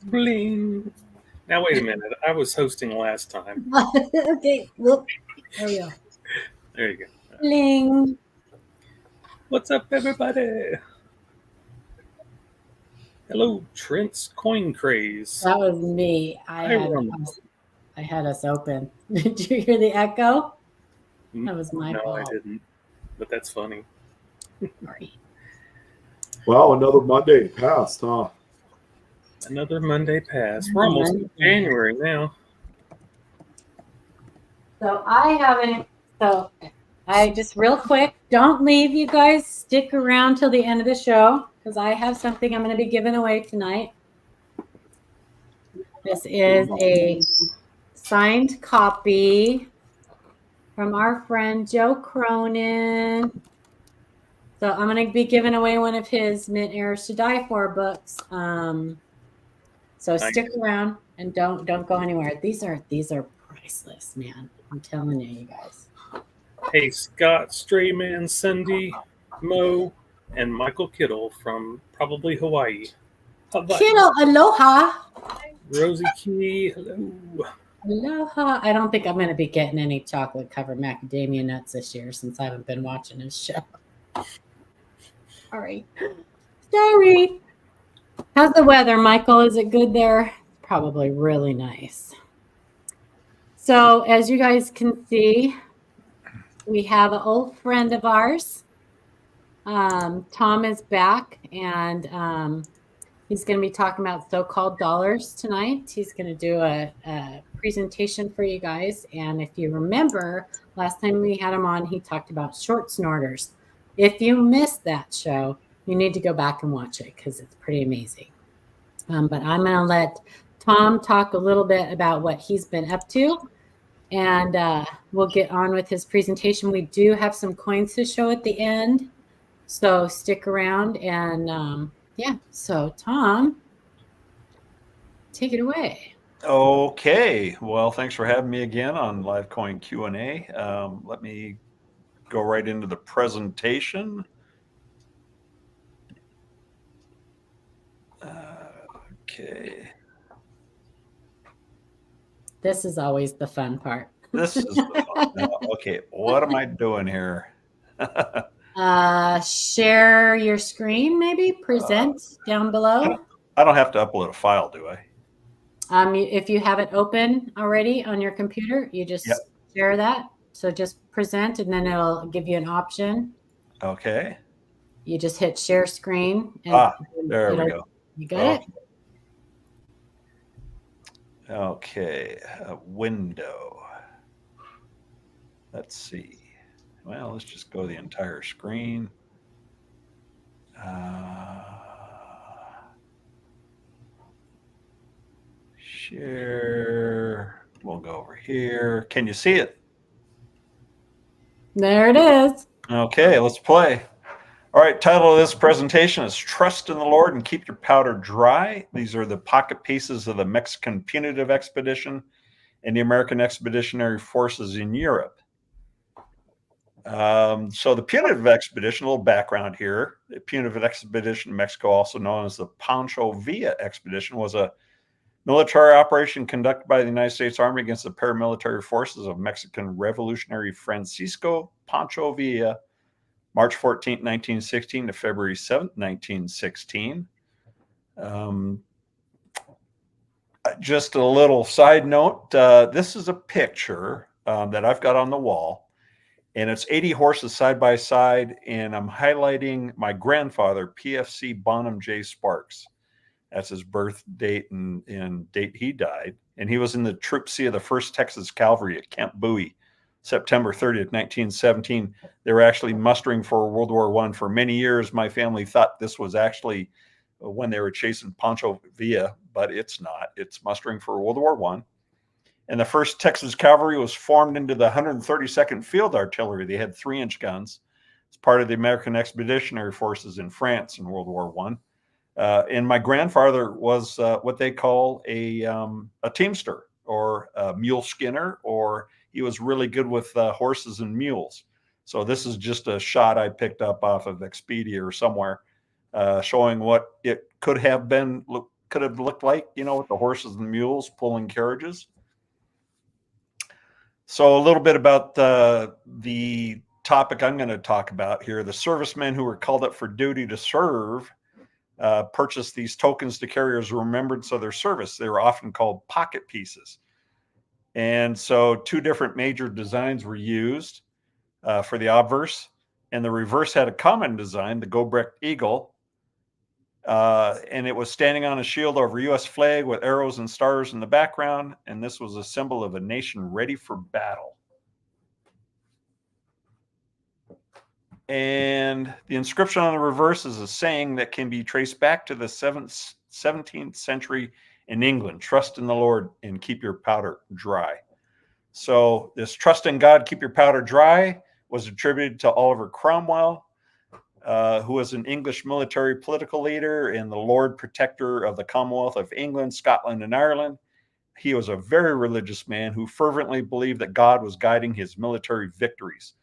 Bling. Now wait a minute. I was hosting last time. Okay, whoop. There we go. There you go. Bling. What's up, everybody? Hello, Trent's Coin Craze. That was me. I had us open. Did you hear the echo? That was my fault. No, I didn't. But that's funny. Sorry. Wow, another Monday passed, huh? Another Monday passed. We're almost in January now. So I just real quick, don't leave, you guys. Stick around till the end of the show because I have something I'm going to be giving away tonight. This is a signed copy from our friend Joe Cronin. So I'm going to be giving away one of his Mint Heirs to Die For books. So stick around and don't go anywhere. These are priceless, man. I'm telling you guys. Hey, Scott, Strayman, Cindy, Mo, and Michael Kittle from probably Hawaii. Kittle, aloha. Rosie Key, hello. Aloha. I don't think I'm going to be getting any chocolate covered macadamia nuts this year since I haven't been watching his show. Sorry. How's the weather, Michael? Is it good there? Probably really nice. So as you guys can see, we have an old friend of ours. Tom is back, and he's going to be talking about so-called dollars tonight. He's going to do a presentation for you guys. And if you remember, last time we had him on, he talked about short snorters. If you missed that show, you need to go back and watch it because it's pretty amazing. But I'm going to let Tom talk a little bit about what he's been up to, and we'll get on with his presentation. We do have some coins to show at the end, so stick around. And yeah, so Tom, take it away. Okay. Well, thanks for having me again on Live Coin Q&A. Let me go right into the presentation. Okay. This is always the fun part. This is the fun. Now, okay, what am I doing here? Share your screen, maybe present down below. I don't have to upload a file, do I? If you have it open already on your computer, you just share that. So just present, and then it'll give you an option. Okay. You just hit share screen. And there we go. You got it? Okay. Window. Let's see. Well, let's just go the entire screen. Share. We'll go over here. Can you see it? There it is. Okay, let's play. All right, title of this presentation is Trust in the Lord and Keep Your Powder Dry. These are the pocket pieces of the Mexican Punitive Expedition and the American Expeditionary Forces in Europe. So the Punitive Expedition, a little background here. The Punitive Expedition in Mexico, also known as the Pancho Villa Expedition, was a military operation conducted by the United States Army against the paramilitary forces of Mexican Revolutionary Francisco Pancho Villa, March 14, 1916 to February 7, 1916. Just a little side note, this is a picture that I've got on the wall, and it's 80 horses side by side, and I'm highlighting my grandfather, PFC Bonham J. Sparks. That's his birth date and date he died. And he was in the Troop C of the 1st Texas Cavalry at Camp Bowie, September 30th, 1917. They were actually mustering for World War I. For many years, my family thought this was actually when they were chasing Pancho Villa, but it's not. It's mustering for World War I. And the 1st Texas Cavalry was formed into the 132nd Field Artillery. They had 3-inch guns. It's part of the American Expeditionary Forces in France in World War I. And my grandfather was what they call a teamster or a mule skinner, or he was really good with horses and mules. So this is just a shot I picked up off of Expedia or somewhere, showing what it could have looked like, with the horses and mules pulling carriages. So a little bit about the topic I'm going to talk about here. The servicemen who were called up for duty to serve purchased these tokens to carry as remembrance of their service. They were often called pocket pieces. And so 2 different major designs were used for the obverse, and the reverse had a common design, the Gobrecht Eagle, and it was standing on a shield over U.S. flag with arrows and stars in the background, and this was a symbol of a nation ready for battle. And the inscription on the reverse is a saying that can be traced back to the 17th century in England: trust in the Lord and keep your powder dry. So this trust in God, keep your powder dry, was attributed to Oliver Cromwell, who was an English military political leader and the Lord Protector of the Commonwealth of England, Scotland, and Ireland. He was a very religious man who fervently believed that God was guiding his military victories.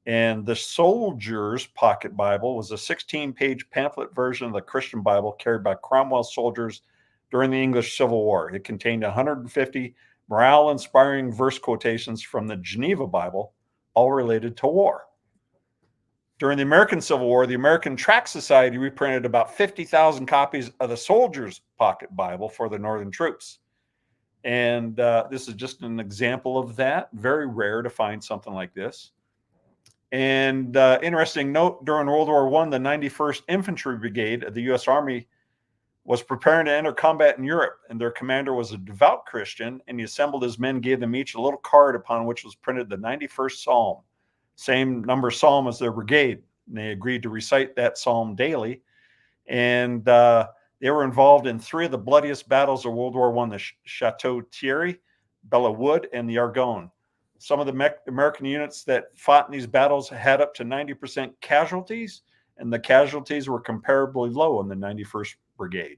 And the Soldier's Pocket Bible was a 16-page pamphlet version of the Christian Bible carried by Cromwell's soldiers during the English Civil War. It contained 150 morale-inspiring verse quotations from the Geneva Bible, all related to war. During the American Civil War, the American Tract Society reprinted about 50,000 copies of the Soldier's Pocket Bible for the Northern troops. And this is just an example of that. Very rare to find something like this. And interesting note, during World War I, the 91st Infantry Brigade of the U.S. Army was preparing to enter combat in Europe, and their commander was a devout Christian, and he assembled his men, gave them each a little card upon which was printed the 91st Psalm, same number psalm as their brigade. And they agreed to recite that psalm daily. And they were involved in 3 of the bloodiest battles of World War I, the Chateau Thierry, Bella Wood, and the Argonne. Some of the American units that fought in these battles had up to 90% casualties, and the casualties were comparably low in the 91st Brigade.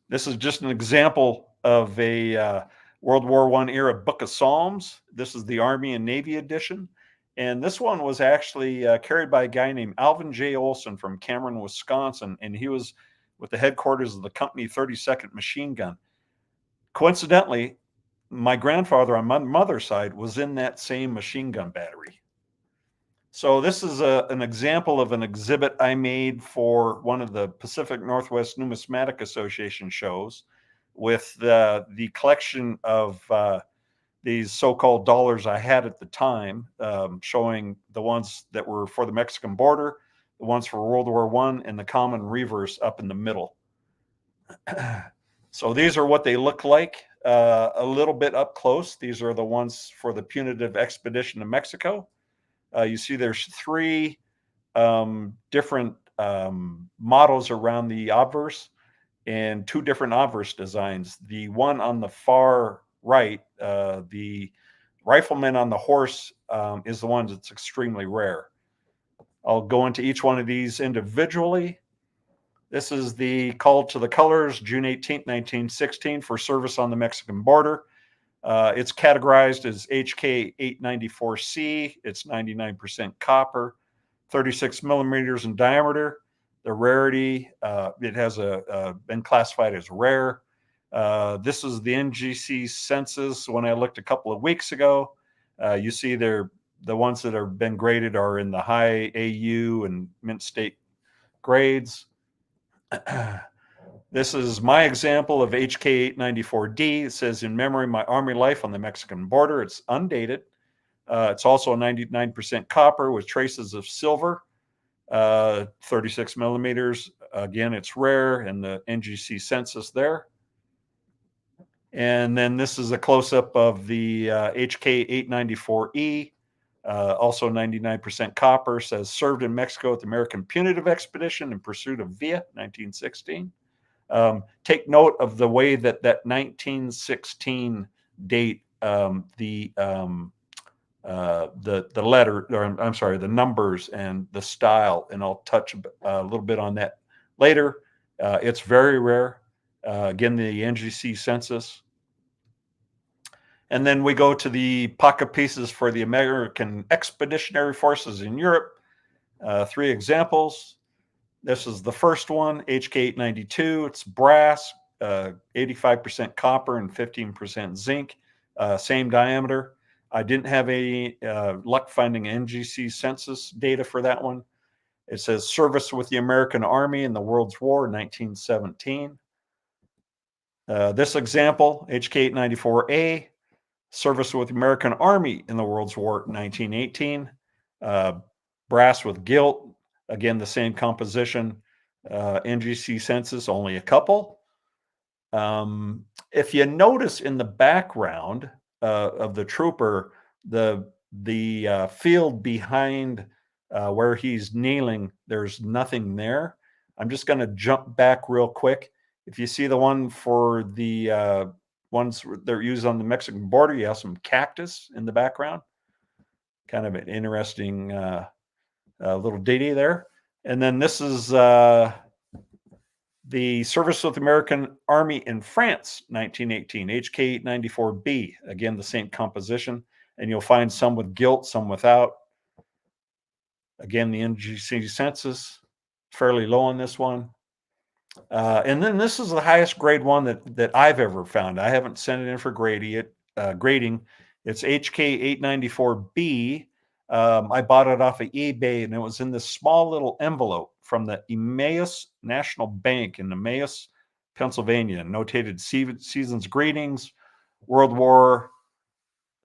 This is just an example of a World War I era Book of Psalms. This is the Army and Navy edition. And this one was actually carried by a guy named Alvin J. Olson from Cameron, Wisconsin, and he was with the headquarters of the Company 32nd Machine Gun. Coincidentally, my grandfather on my mother's side was in that same machine gun battery. So this is an example of an exhibit I made for one of the Pacific Northwest Numismatic Association shows with the collection of these so-called dollars I had at the time, showing the ones that were for the Mexican border, the ones for World War I, and the common reverse up in the middle. So these are what they look like a little bit up close. These are the ones for the punitive expedition to Mexico. You see there's 3 different models around the obverse and 2 different obverse designs. The one on the far right, the rifleman on the horse, is the one that's extremely rare. I'll go into each one of these individually. This is the Call to the Colors, June 18, 1916, for service on the Mexican border. It's categorized as HK894C. It's 99% copper, 36 millimeters in diameter. The rarity, it has been classified as rare. This is the NGC census. When I looked a couple of weeks ago, you see the ones that have been graded are in the high AU and Mint State grades. This is my example of HK894D. It says, in memory of my Army life on the Mexican border. It's undated. It's also 99% copper with traces of silver, 36 millimeters. Again, it's rare, and the NGC census there. And then this is a close-up of the HK894E, also 99% copper, says served in Mexico with the American Punitive Expedition in pursuit of Villa, 1916. Take note of the way that 1916 date, the letter, or I'm sorry, the numbers and the style, and I'll touch a little bit on that later. It's very rare. Again, the NGC census. And then we go to the pocket pieces for the American Expeditionary Forces in Europe. 3 examples. This is the first one, HK892. It's brass, 85% copper and 15% zinc, same diameter. I didn't have any luck finding NGC census data for that one. It says service with the American Army in the World's War, 1917. This example, HK894A, service with the American Army in the World's War, 1918. Brass with gilt, again, the same composition. NGC census, only a couple. If you notice in the background of the trooper, the field behind where he's kneeling, there's nothing there. I'm just going to jump back real quick. If you see the one for the ones they're used on the Mexican border, you have some cactus in the background. Kind of an interesting little ditty there. And then this is the service with the American Army in France, 1918, HK894B. Again, the same composition. And you'll find some with gilt, some without. Again, the NGC census, fairly low on this one. And then this is the highest grade one that I've ever found. I haven't sent it in for grading. It's HK894B. I bought it off of eBay, and it was in this small little envelope from the Emmaus National Bank in Emmaus, Pennsylvania. Notated season's greetings, World War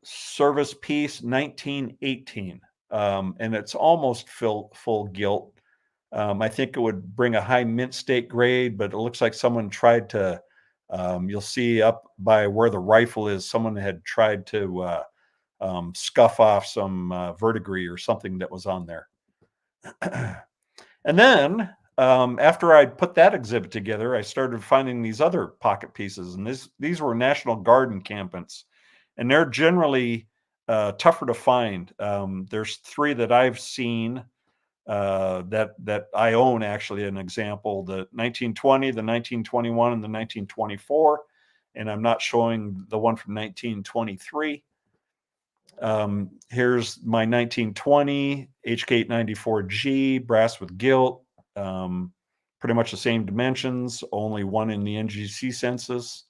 Service Peace, 1918. And it's almost full gilt. I think it would bring a high mint state grade, but it looks like someone tried to, you'll see up by where the rifle is, someone had tried to scuff off some verdigris or something that was on there. And then after I put that exhibit together, I started finding these other pocket pieces, and these were National Guard encampments, and they're generally tougher to find. There's 3 that I've seen that I own, actually, an example, the 1920, the 1921, and the 1924, and I'm not showing the one from 1923. Here's my 1920 HK894G, brass with gilt, pretty much the same dimensions, only one in the NGC census.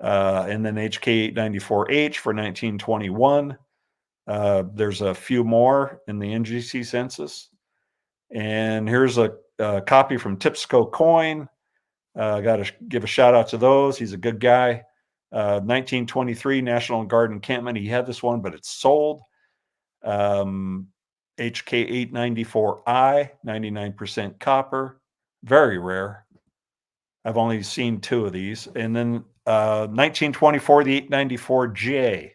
And then HK894H for 1921. There's a few more in the NGC census. And here's a copy from Tipsco Coin. Got to give a shout out to those. He's a good guy. 1923 National Guard encampment. He had this one, but it's sold. HK894I, 99% copper. Very rare. I've only seen 2 of these. And then 1924, the 894J.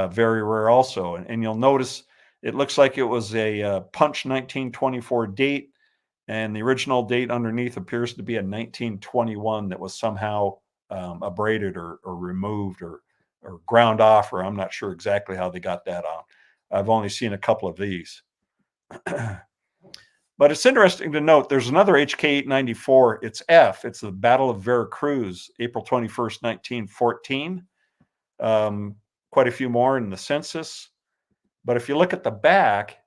Very rare also. And you'll notice it looks like it was a punch 1924 date, and the original date underneath appears to be a 1921 that was somehow abraded or removed or ground off, or I'm not sure exactly how they got that on. I've only seen a couple of these. But it's interesting to note there's another HK894. It's F. It's the Battle of Veracruz, April 21st, 1914. Quite a few more in the census. But if you look at the back,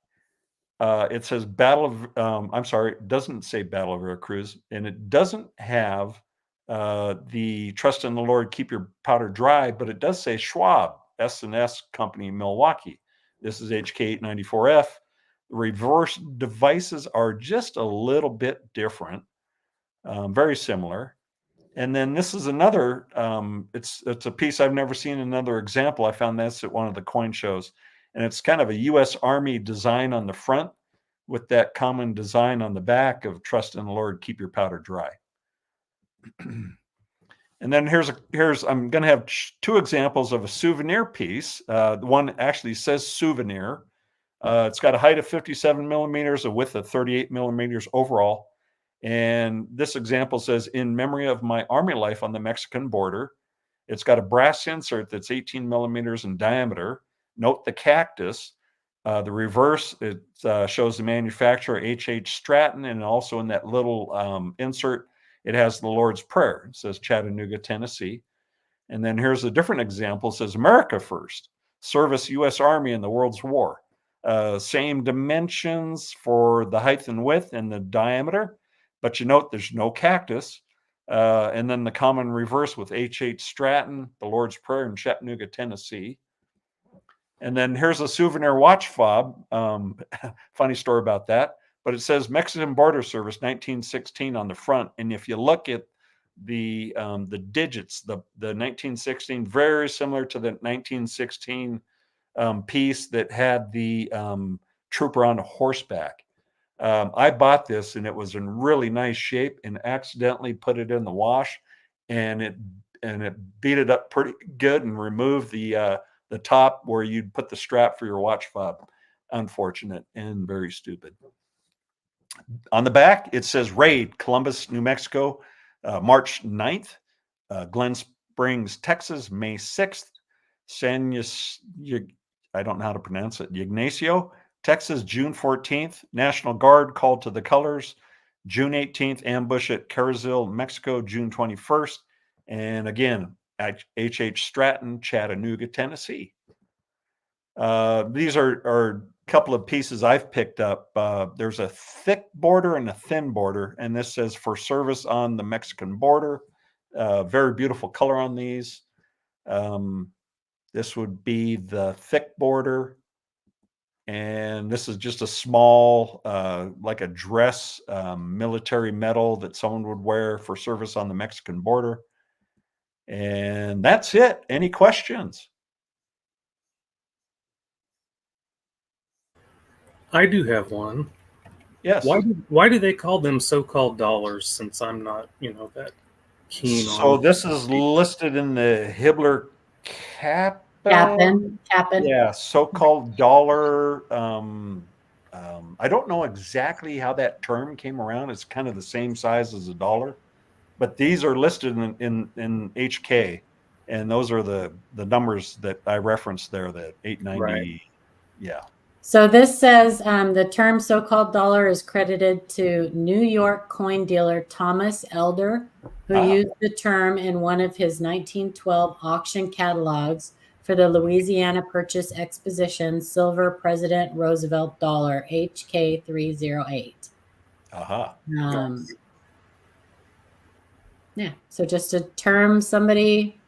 it says Battle of, it doesn't say Battle of Veracruz, and it doesn't have the Trust in the Lord, Keep Your Powder Dry, but it does say Schwab, S&S Company, Milwaukee. This is HK894F. The reverse devices are just a little bit different, very similar. And then this is another, it's a piece I've never seen another example. I found this at one of the coin shows, and it's kind of a U.S. Army design on the front with that common design on the back of Trust in the Lord, Keep Your Powder Dry. And then here's I'm going to have 2 examples of a souvenir piece. The one actually says souvenir. It's got a height of 57 millimeters, a width of 38 millimeters overall. And this example says, in memory of my Army life on the Mexican border. It's got a brass insert that's 18 millimeters in diameter. Note the cactus. The reverse, it shows the manufacturer, H.H. Stratton, and also in that little insert, it has the Lord's Prayer. It says Chattanooga, Tennessee. And then here's a different example. It says America First, Service U.S. Army in the World's War. Same dimensions for the height and width and the diameter, but you note there's no cactus. And then the common reverse with H.H. Stratton, the Lord's Prayer in Chattanooga, Tennessee. And then here's a souvenir watch fob. Funny story about that. But it says Mexican Border Service 1916 on the front. And if you look at the digits, the 1916, very similar to the 1916 piece that had the trooper on horseback. I bought this and it was in really nice shape and accidentally put it in the wash, and it beat it up pretty good and removed the top where you'd put the strap for your watch fob. Unfortunate and very stupid. On the back, it says Raid, Columbus, New Mexico, March 9th, Glen Springs, Texas, May 6th, I don't know how to pronounce it, Ignacio, Texas, June 14th, National Guard called to the colors, June 18th, ambush at Carrizal, Mexico, June 21st, and again, at H.H. Stratton, Chattanooga, Tennessee. These are a couple of pieces I've picked up. There's a thick border and a thin border, and this says for service on the Mexican border. Very beautiful color on these. This would be the thick border, and this is just a small, like a dress, military medal that someone would wear for service on the Mexican border. And that's it. Any questions? I do have one. Yes. Why do they call them so-called dollars, since I'm not, that keen on? So this is listed in the Hibbler Cap. Cap'n. Yeah, so-called dollar. I don't know exactly how that term came around. It's kind of the same size as a dollar, but these are listed in HK, and those are the numbers that I referenced there. The 890. Right. Yeah. So this says the term so-called dollar is credited to New York coin dealer Thomas Elder, who used the term in one of his 1912 auction catalogs for the Louisiana Purchase Exposition Silver President Roosevelt Dollar HK 308. Yeah, so just a term somebody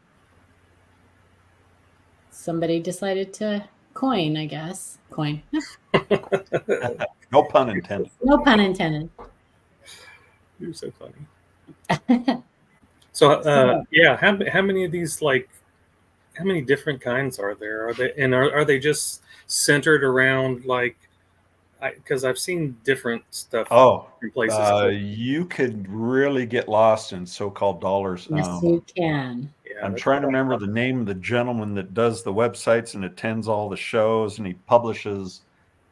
decided to coin, I guess. Coin. No pun intended. No pun intended. You're so funny. So, yeah, how many of these, how many different kinds are there? Are they just centered around, because I've seen different stuff in places. You could really get lost in so-called dollars. Yes, you can. Yeah, I'm trying to remember the name of the gentleman that does the websites and attends all the shows, and he publishes,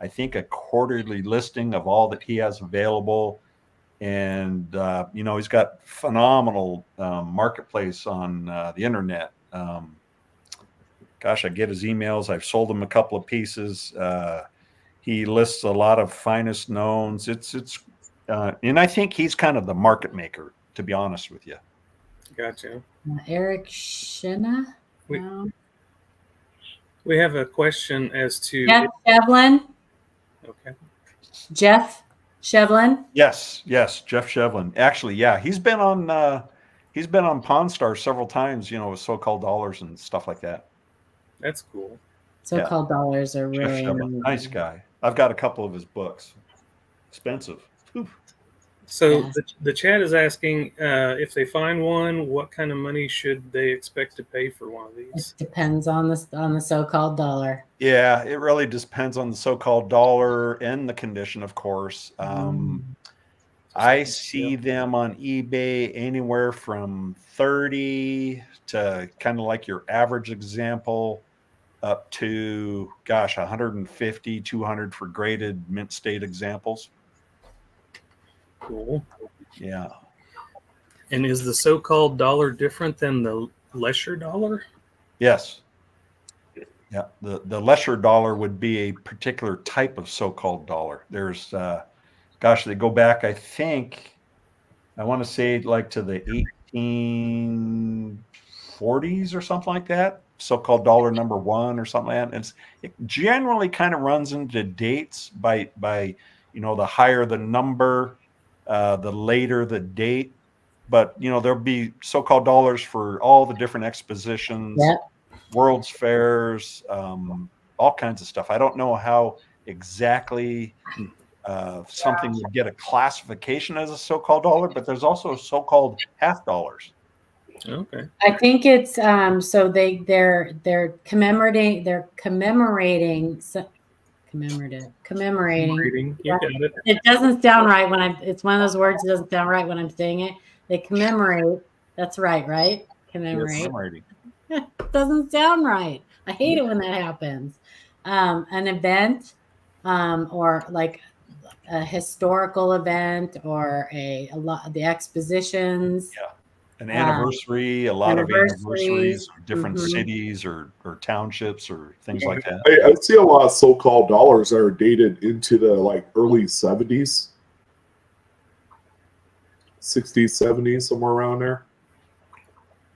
I think, a quarterly listing of all that he has available. And, he's got phenomenal marketplace on the internet. Gosh, I get his emails. I've sold him a couple of pieces. He lists a lot of finest knowns. And I think he's kind of the market maker, to be honest with you. Gotcha. Eric Shina? We have a question as to Jeff Shevlin. Okay. Jeff Shevlin. Yes, Jeff Shevlin. Actually, yeah, he's been on Pawn Stars several times, with so-called dollars and stuff like that. That's cool. So-called dollars are Jeff really Shevlin, nice guy. I've got a couple of his books. Expensive. Oof. So the chat is asking if they find one, what kind of money should they expect to pay for one of these? It depends on the so-called dollar. Yeah, it really depends on the so-called dollar and the condition, of course. I see them on eBay anywhere from 30 to kind of like your average example up to, 150, 200 for graded mint state examples. Cool. Yeah. And is the so-called dollar different than the lesser dollar? Yes. Yeah. The lesser dollar would be a particular type of so-called dollar. There's, they go back, I think, I want to say like to the 1840s or something like that. So-called dollar number one or something like that. It generally kind of runs into dates by the higher the number, the later the date. But there'll be so-called dollars for all the different expositions, Yep. World's Fairs, all kinds of stuff. I don't know how exactly something would get a classification as a so-called dollar, but there's also so-called half dollars. Okay. I think it's so they're commemorating Reading. You got it. it doesn't sound right when it's one of those words that doesn't sound right when I'm saying it. They commemorate. That's right? Commemorate. Commemorating. Doesn't sound right. I hate it when that happens. An event or like a historical event or a lot of the expositions. Yeah. An anniversary, a lot of anniversaries of different cities or townships or things like that. I see a lot of so-called dollars that are dated into the like early 70s, 60s, 70s, somewhere around there.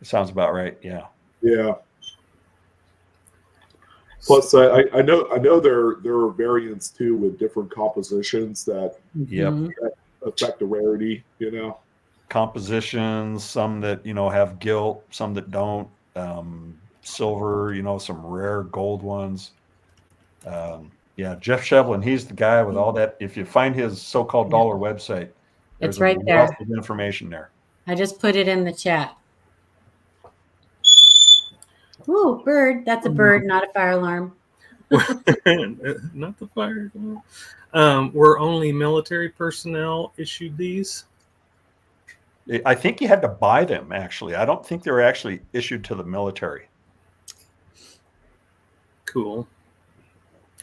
Sounds about right. Yeah. Yeah. Plus, I know there are variants too with different compositions that affect the rarity. Compositions, some that have gilt, some that don't. Silver, some rare gold ones. Yeah, Jeff Shevlin, he's the guy with all that. If you find his so-called dollar website, there's it's right a there. wealth of information there. I just put it in the chat. Ooh, bird. That's a bird, not a fire alarm. Not the fire. Were only military personnel issued these? I think you had to buy them, actually. I don't think they were actually issued to the military. Cool.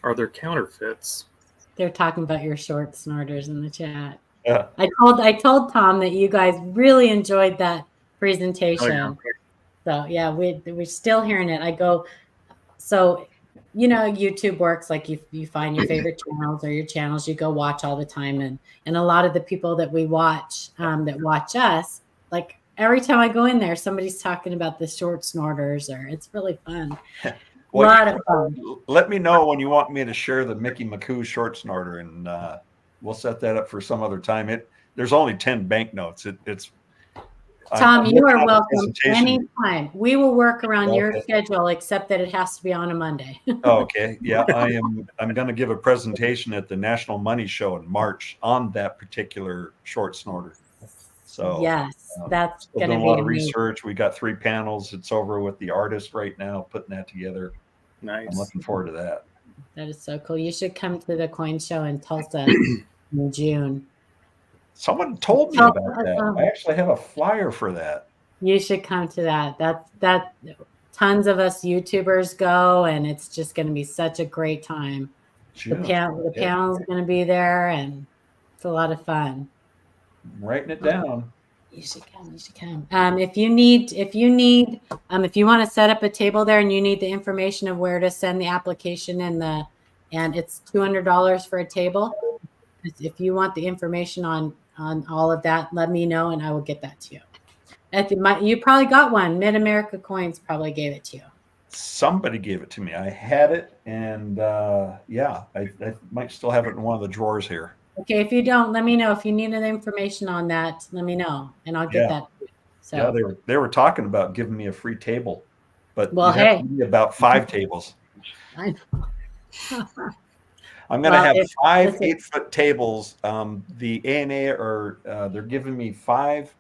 Are there counterfeits? They're talking about your short snorters in the chat. Yeah. I told Tom that you guys really enjoyed that presentation. Oh, yeah. So yeah, we're still hearing it. I go, so YouTube works like you find your favorite channels or your channels you go watch all the time, and a lot of the people that we watch that watch us, like every time I go in there, somebody's talking about the short snorters, or it's really fun. Well, lot of fun. Let me know when you want me to share the Mickey McCoo short snorter, and we'll set that up for some other time. There's only 10 banknotes. It's Tom, you are welcome anytime. We will work around your schedule, except that it has to be on a Monday. Okay. Yeah, I'm going to give a presentation at the National Money Show in March on that particular short snorter. So yes, that's going to be a lot of research. We got 3 panels. It's over with the artist right now, putting that together. Nice. I'm looking forward to that. That is so cool. You should come to the coin show in Tulsa in June. Someone told me about that. I actually have a flyer for that. You should come to that. That tons of us YouTubers go, and it's just going to be such a great time. The panel's going to be there, and it's a lot of fun. I'm writing it down. You should come. If you want to set up a table there and you need the information of where to send the application and it's $200 for a table. If you want the information on all of that, let me know and I will get that to you. You probably got one. Mid-America Coins probably gave it to you. Somebody gave it to me. I had it, and I might still have it in one of the drawers here. Okay, if you don't, let me know. If you need the information on that, let me know, and I'll get that. So yeah, they were talking about giving me a free table, but hey, about 5 tables. I know. I'm going to have 5 8-foot tables. The ANA they're giving me 5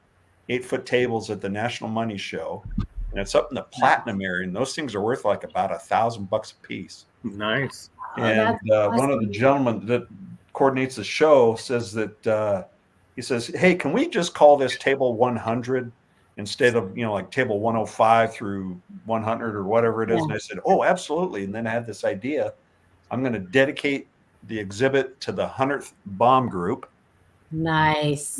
8-foot tables at the National Money Show, and it's up in the platinum area, and those things are worth like about $1,000 a piece. Nice. And awesome. One of the gentlemen that coordinates the show says that he says, "Hey, can we just call this table 100 instead of like table 105 through 100 or whatever it is?" And I said, "Oh, absolutely." And then I had this idea. I'm going to dedicate the exhibit to the 100th bomb group. Nice.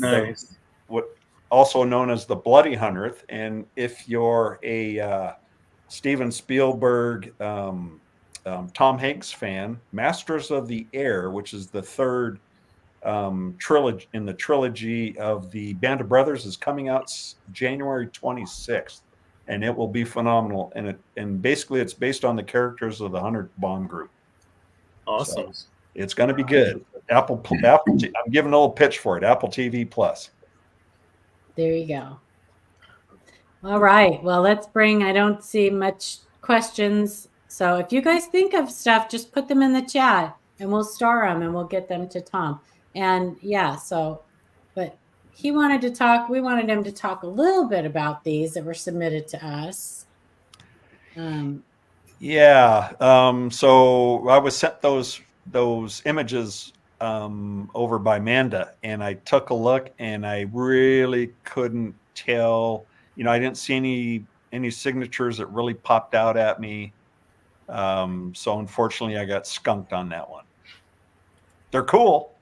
What also known as the Bloody 100th. And if you're a Steven Spielberg, Tom Hanks fan, Masters of the Air, which is the 3rd trilogy, in the trilogy of the Band of Brothers, is coming out January 26th, and it will be phenomenal. And basically it's based on the characters of the 100 Bomb Group. Awesome. So it's going to be good. I'm giving a little pitch for it. Apple TV Plus. There you go. All right. Well, let's bring, I don't see much questions. So if you guys think of stuff, just put them in the chat and we'll star them and we'll get them to Tom. And yeah, so, but he wanted to talk, we wanted him to talk a little bit about these that were submitted to us. So I was sent those images over by Manda, and I took a look, and I really couldn't tell. I didn't see any signatures that really popped out at me. So unfortunately, I got skunked on that one. They're cool,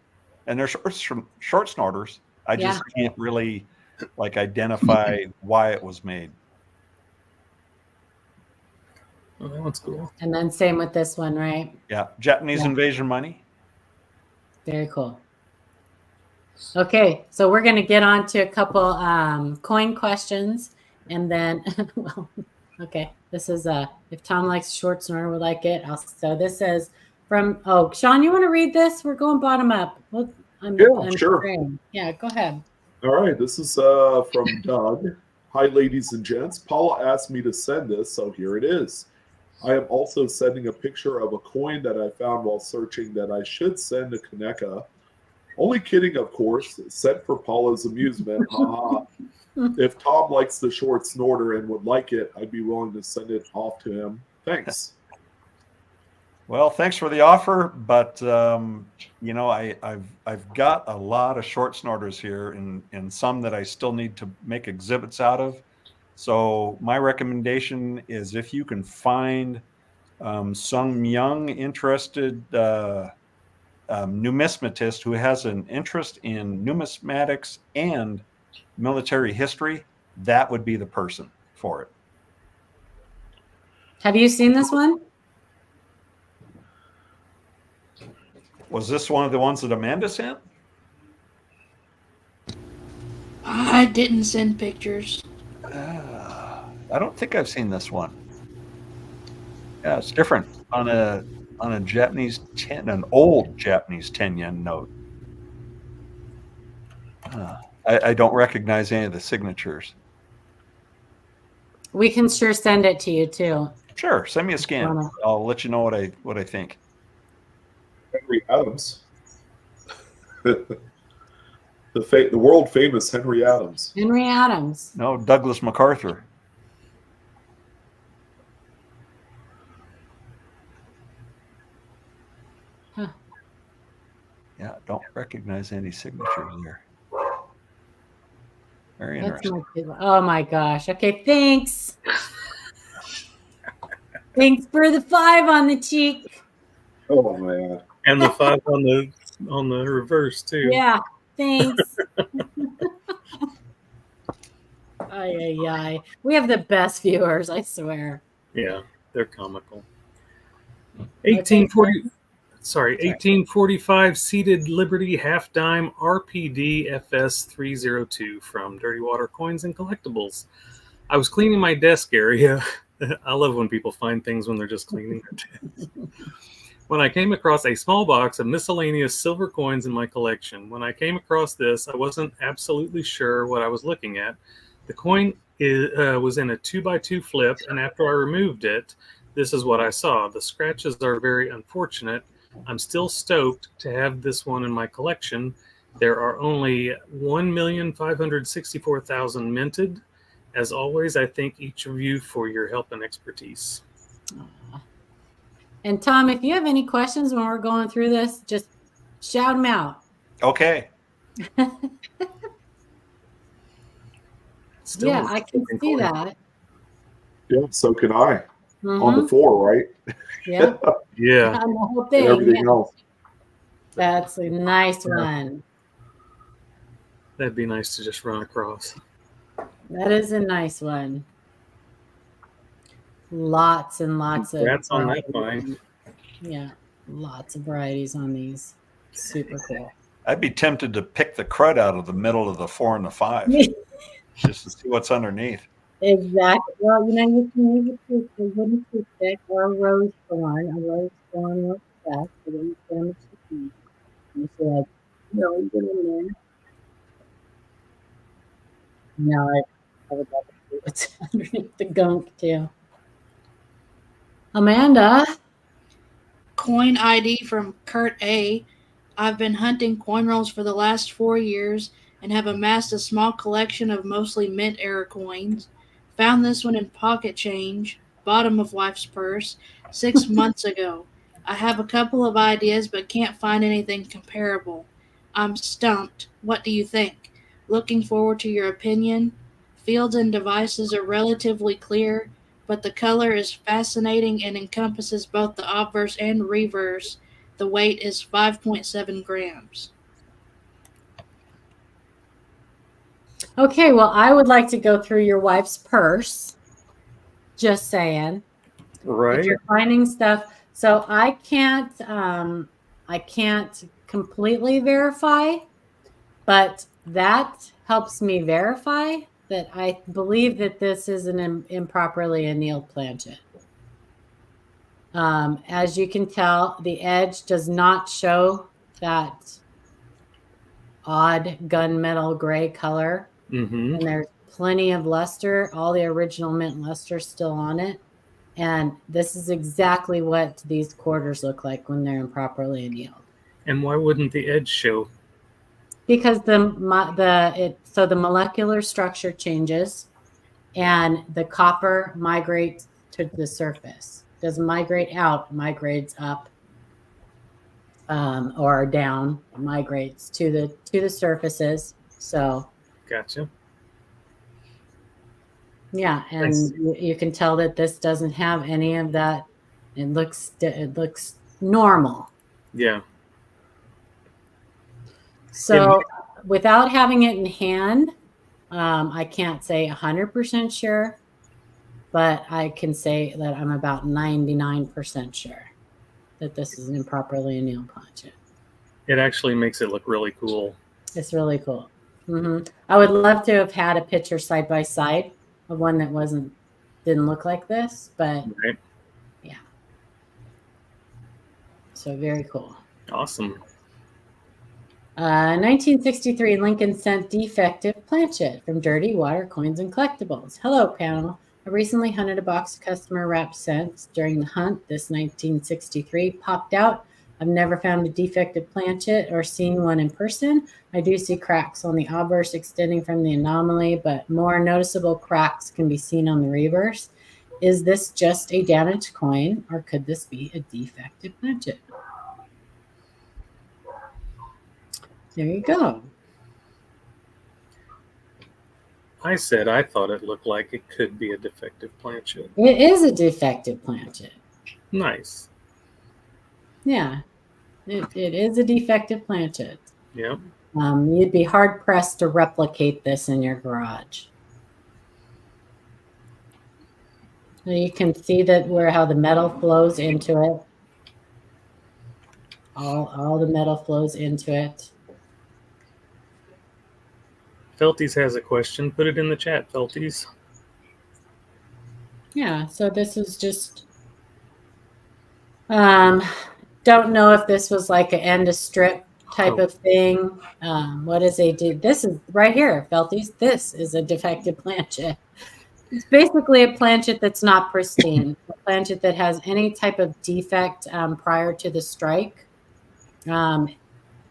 and they're short snorters. I just can't really identify why it was made. Oh, that one's cool. And then same with this one, right? Yeah, Japanese invasion money. Very cool. Okay, so we're going to get on to a couple coin questions, and then, well, okay, this is if Tom likes short snore, would like it. So this is from, Sean, you want to read this? We're going bottom up. I'm sure. Trained. Yeah, go ahead. All right, this is from Doug. Hi, ladies and gents. Paula asked me to send this, so here it is. I am also sending a picture of a coin that I found while searching that I should send to Kaneka. Only kidding, of course. Sent for Paula's amusement. Haha. If Tom likes the short snorter and would like it, I'd be willing to send it off to him. Thanks. Well, thanks for the offer, but I've got a lot of short snorters here, and some that I still need to make exhibits out of. So my recommendation is, if you can find some young, interested numismatist who has an interest in numismatics and military history, that would be the person for it. Have you seen this one? Was this one of the ones that Amanda sent? I didn't send pictures. I don't think I've seen this one. Yeah, it's different on a Japanese an old Japanese 10 yen note. I don't recognize any of the signatures. We can sure send it to you too. Sure, send me a scan. I'll let you know what I think. Henry Adams. The world famous Henry Adams. Henry Adams. No, Douglas MacArthur. Huh. Yeah, don't recognize any signatures there. Very interesting. Oh my gosh. Okay, thanks. Thanks for the 5 on the cheek. Oh man. And the 5 on the reverse too. Yeah, thanks. Ay. We have the best viewers, I swear. Yeah, they're comical. 1845 seated Liberty half dime RPD FS 302 from Dirty Water Coins and Collectibles. I was cleaning my desk area. I love when people find things when they're just cleaning their desk. When I came across a small box of miscellaneous silver coins in my collection. When I came across this, I wasn't absolutely sure what I was looking at. The coin was in a 2x2 flip, and after I removed it, this is what I saw. The scratches are very unfortunate. I'm still stoked to have this one in my collection. There are only 1,564,000 minted. As always, I thank each of you for your help and expertise. And Tom, if you have any questions when we're going through this, just shout them out. Okay. Yeah, I can see that. Yeah, so can I. Mm-hmm. On the 4, right? Yeah. Yeah. On the whole thing. And everything else. That's a nice one. That'd be nice to just run across. That is a nice one. Lots and lots of. Congrats on that find. Yeah, lots of varieties on these. Super cool. I'd be tempted to pick the crud out of the middle of the 4 and the 5 just to see what's underneath. Exactly. Well, you can use a wooden toothpick or a rose thorn. A rose thorn works best. So then you damage the teeth. You see, like, really get in there. No, I would love to see what's underneath the gunk too. Amanda. Coin ID from Kurt A. I've been hunting coin rolls for the last 4 years and have amassed a small collection of mostly mint era coins. Found this one in pocket change, bottom of wife's purse, 6 months ago. I have a couple of ideas but can't find anything comparable. I'm stumped. What do you think? Looking forward to your opinion. Fields and devices are relatively clear, but the color is fascinating and encompasses both the obverse and reverse. The weight is 5.7 grams. Okay, well, I would like to go through your wife's purse. Just saying. Right. If you're finding stuff, so I can't completely verify, but that helps me verify that I believe that this is an improperly annealed planchet. As you can tell, the edge does not show that odd gunmetal gray color. Mm-hmm. And there's plenty of luster, all the original mint luster still on it. And this is exactly what these quarters look like when they're improperly annealed. And why wouldn't the edge show? Because the molecular structure changes and the copper migrates to the surface. Doesn't migrate out, migrates up or down, migrates to the surfaces. So Gotcha. yeah, and you can tell that this doesn't have any of that. It looks normal. Yeah. So without having it in hand, I can't say 100% sure, but I can say that I'm about 99% sure that this is an improperly annealed planchet. It actually makes it look really cool. It's really cool. Mm-hmm. I would love to have had a picture side by side of one that didn't look like this, but Right. yeah. So very cool. Awesome. 1963, Lincoln sent defective planchet from Dirty Water Coins and Collectibles. Hello, panel. I recently hunted a box of customer wrap scents. During the hunt, this 1963 popped out. I've never found a defective planchet or seen one in person. I do see cracks on the obverse extending from the anomaly, but more noticeable cracks can be seen on the reverse. Is this just a damaged coin, or could this be a defective planchet? There you go. I said I thought it looked like it could be a defective planchet. It is a defective planchet. Nice. Yeah, it is a defective planchet. Yep. You'd be hard pressed to replicate this in your garage. You can see that how the metal flows into it. All the metal flows into it. Felties has a question. Put it in the chat, Felties. Yeah, so this is just don't know if this was like an end of strip type of thing. What is this is right here, Felties. This is a defective planchet. It's basically a planchet that's not pristine, a planchet that has any type of defect prior to the strike.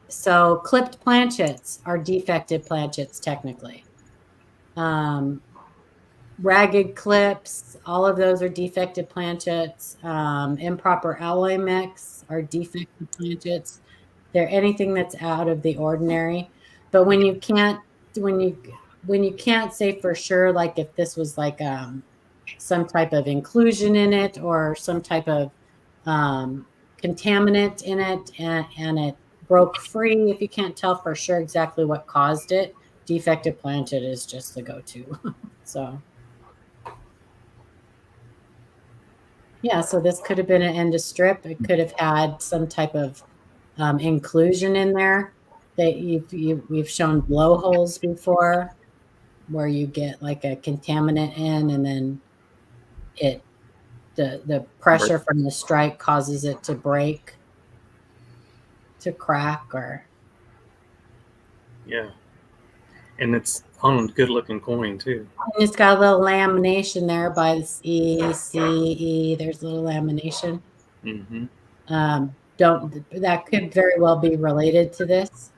So clipped planchets are defective planchets technically. Ragged clips, all of those are defective planchets. Improper alloy mix are defective planchets. They're anything that's out of the ordinary. But when you can't say for sure, like if this was like some type of inclusion in it or some type of contaminant in it and it broke free, if you can't tell for sure exactly what caused it, defective planchet is just the go-to. So yeah, so this could have been an end of strip. It could have had some type of inclusion in there. We've shown blowholes before, where you get like a contaminant in, and then the pressure from the strike causes it to break, to crack, or Yeah. And it's on a good looking coin too. and it's got a little lamination there by the CE. There's a little lamination. Mm-hmm. That could very well be related to this.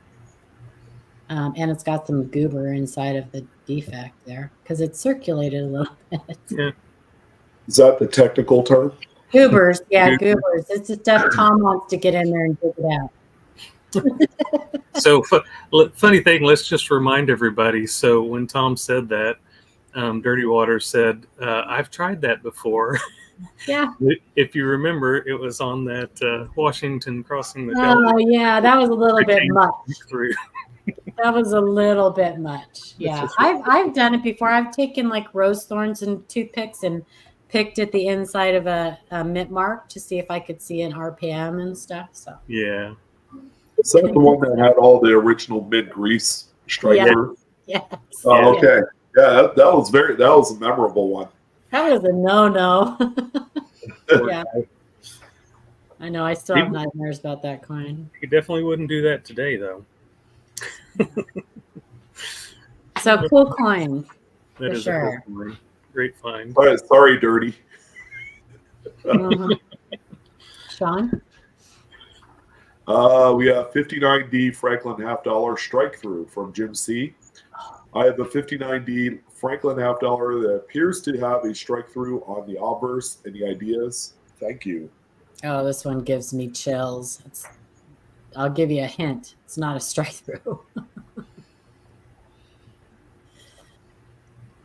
And it's got some goober inside of the defect there because it's circulated a little bit. Yeah. Is that the technical term? Goobers, yeah, goobers. It's the stuff Tom wants to get in there and dig it out. So funny thing, let's just remind everybody. So when Tom said that, Dirty Water said, I've tried that before. Yeah. If you remember, it was on that Washington crossing the Oh, yeah, that was a little bit much. through. That was a little bit much. Yeah, I've done it before. I've taken like rose thorns and toothpicks and picked at the inside of a mint mark to see if I could see an RPM and stuff. So Yeah. Is that the one that had all the original mint grease strike through? yes. Oh, okay. Yeah, that was a memorable one. That was a no. Yeah. I know. I still have nightmares about that coin. You definitely wouldn't do that today, though. So cool coin. That is sure. a cool coin. Great find. Sorry, Dirty. Mm-hmm. Sean? We have 59D Franklin $half strike through from Jim C. I have a 59D Franklin $half that appears to have a strike through on the obverse. Any ideas? Thank you. Oh, this one gives me chills. I'll give you a hint. It's not a strike through.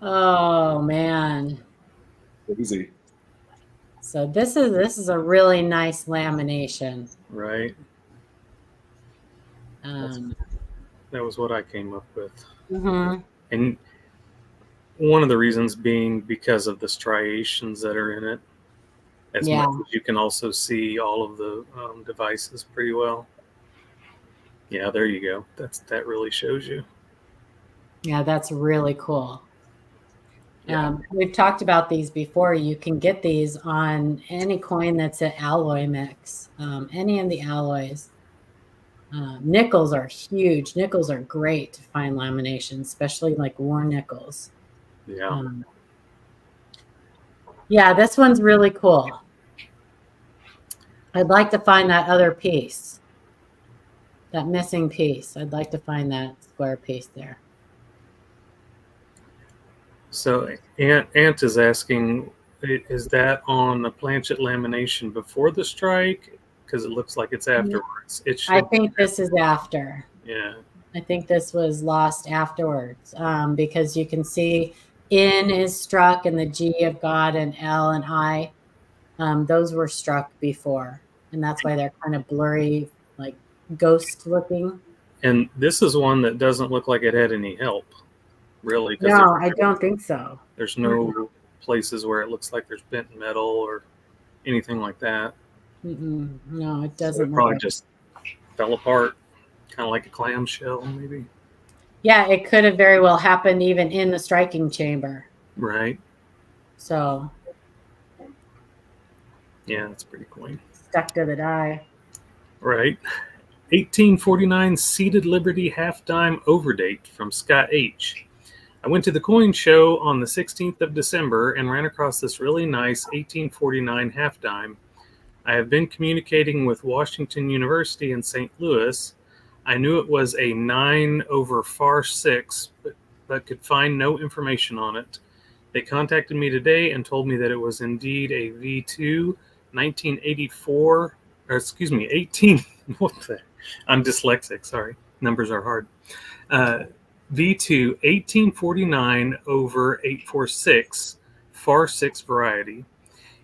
Oh man. Easy. So this is a really nice lamination. Right. That was what I came up with. Mm-hmm. And one of the reasons being because of the striations that are in it. As much as you can also see all of the devices pretty well. Yeah, there you go. That really shows you. Yeah, that's really cool. Yeah. We've talked about these before. You can get these on any coin that's an alloy mix, any of the alloys. Nickels are huge. Nickels are great to find lamination, especially like worn nickels. Yeah. Yeah, this one's really cool. I'd like to find that other piece, that missing piece. I'd like to find that square piece there. So Ant is asking, is that on the planchet lamination before the strike? Because it looks like it's afterwards. I think this is after. Yeah. I think this was lost afterwards because you can see N is struck and the G of God and L and I. Those were struck before. And that's why they're kind of blurry, like ghost looking. And this is one that doesn't look like it had any help, really. No, I don't think so. There's no places where it looks like there's bent metal or anything like that. No, it doesn't. So it probably just fell apart, kind of like a clamshell, maybe. Yeah, it could have very well happened even in the striking chamber. Right. So. Yeah, that's pretty cool. Stuck to the die. Right. 1849 Seated Liberty half dime overdate from Scott H. I went to the coin show on the 16th of December and ran across this really nice 1849 half dime. I have been communicating with Washington University in St. Louis. I knew it was a 9/6, but could find no information on it. They contacted me today and told me that it was indeed a V2 1984, or excuse me, 18. I'm dyslexic, sorry. Numbers are hard. V2 1849/846, FAR 6 variety.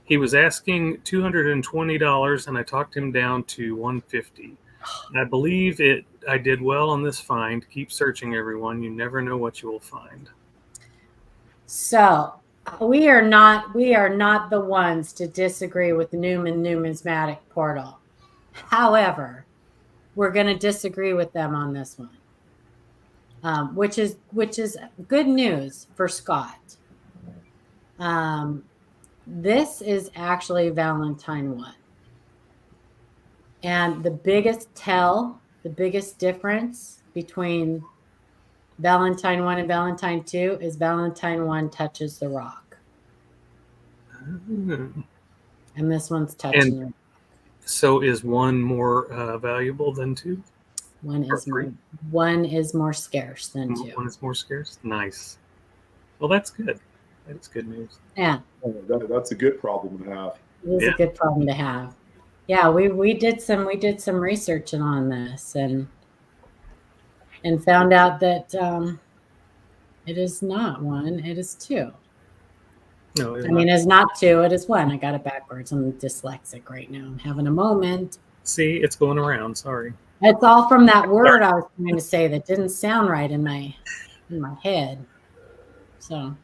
He was asking $220, and I talked him down to $150. I believe I did well on this find. Keep searching, everyone. You never know what you will find. So we are not the ones to disagree with the Numismatic portal. However, we're going to disagree with them on this one, which is good news for Scott. This is actually Valentine 1. And the biggest difference between Valentine 1 and Valentine 2 is Valentine 1 touches the rock. Mm. And this one's touching the rock. So is 1 more valuable than 2? One is more scarce than 2. 1 is more scarce? Nice. Well, that's good. That's good news. Yeah. That's a good problem to have. It is a good problem to have. Yeah, we did some research on this and found out that it is not 1, it is 2. No, I mean, it's not 2, it is 1. I got it backwards. I'm dyslexic right now. I'm having a moment. See, it's going around. Sorry. It's all from that word I was trying to say that didn't sound right in my head. So,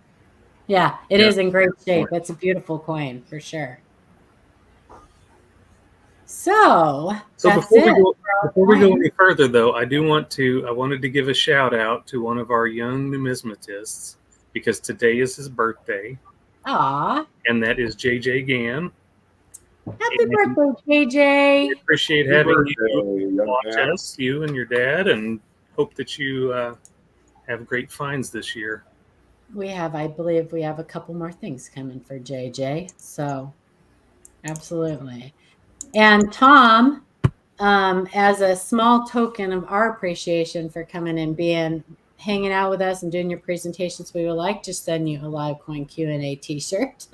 yeah, it is in great shape. It's a beautiful coin for sure. So before we go any further, though, I wanted to give a shout out to one of our young numismatists because today is his birthday. Aw. And that is JJ Gann. Happy birthday, JJ. We appreciate having you watch us, you and your dad, and hope that you have great finds this year. I believe we have a couple more things coming for JJ. So, absolutely. And Tom, as a small token of our appreciation for coming and hanging out with us and doing your presentations, we would like to send you a live coin Q&A t-shirt.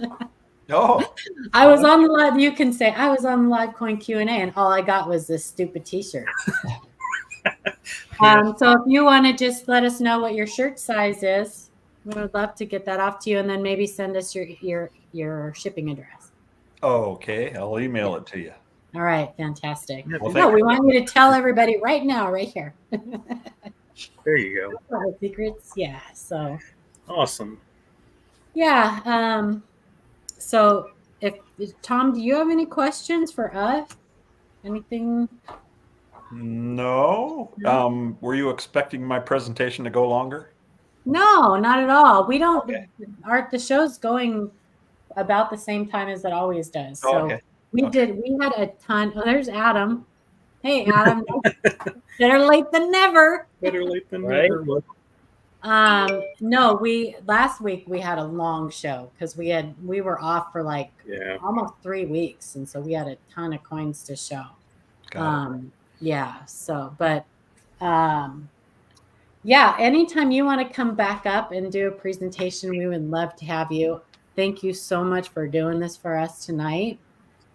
Oh, I was on the live. You can say I was on the live coin Q&A, and all I got was this stupid T-shirt. So if you want to just let us know what your shirt size is, we would love to get that off to you, and then maybe send us your shipping address. oh, okay. I'll email it to you. All right, fantastic. Well, No, we want you to tell everybody right now, right here. There you go. Secrets, yeah. So awesome. Yeah. So, if Tom, do you have any questions for us? Anything? No. Were you expecting my presentation to go longer? No, not at all. We don't. Okay. The show's going about the same time as it always does. So okay. We had a ton. Oh, there's Adam. Hey, Adam. Better late than never. Better late than Right. never. No, last week we had a long show because we were off for like almost 3 weeks, and so we had a ton of coins to show. Yeah. So, but yeah, anytime you want to come back up and do a presentation, we would love to have you. Thank you so much for doing this for us tonight.